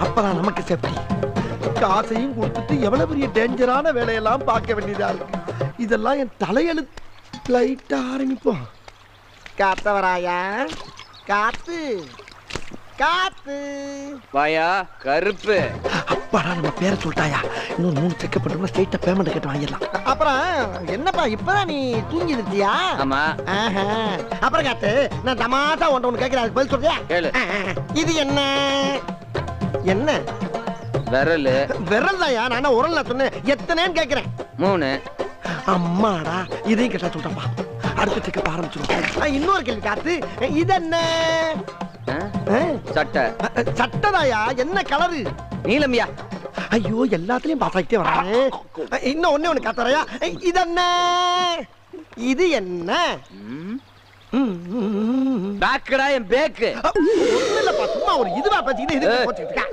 அப்பதான் நமக்கு சேஃப்டி. காசையும் கொடுத்துட்டு எவ்வளவு பெரிய டேஞ்சரான வேலையெல்லாம் பார்க்க வேண்டியதா இருக்கு. இதெல்லாம் என் தலையெழுத்து. லைட்டா ஆரம்பிப்போம். காத்தவராயா, காத்து காத்து வாயா கருப்பு. அப்பாடா நம்ம பேரை சொல்லிட்டாயா. இன்னும் 3 செக் பண்ணோம்னா ஸ்ட்ரைட்டா பேமெண்ட் கட்ட வாங்கிடலாம். அப்புறம் என்னப்பா இப்பதான் நீ தூங்கி இருந்தியா? ஆமா. அப்புறம் காத்து, நான் தமாசா ஒன்று கேட்கிறேன், அதுக்கு பதில் சொல்றியா? கேளு. இது என்ன என்ன விரல். விரல் தாயா, நான் உரல்ல சொன்னேன். எத்தனைன்னு கேட்கிறேன். 3. அம்மாடா, இதையும் கேட்டா சொல்றப்பா. அடுத்த செக்க ஆரம்பிச்சிடும். இன்னொரு கேள்வி காத்து, இது என்ன? சட்டை. சட்டதாயா, என்ன கலரு? நீலம்யா. ஐயோ, எல்லாத்துலயும் பாஸ் ஆகிட்டே வரானே. இன்னும் ஒண்ணு காத்தரையா, இது என்ன? இது என்ன? பேக்குடா, என் பேக்கு. சும்மா ஒரு இதுவா பத்திக்கிட்டு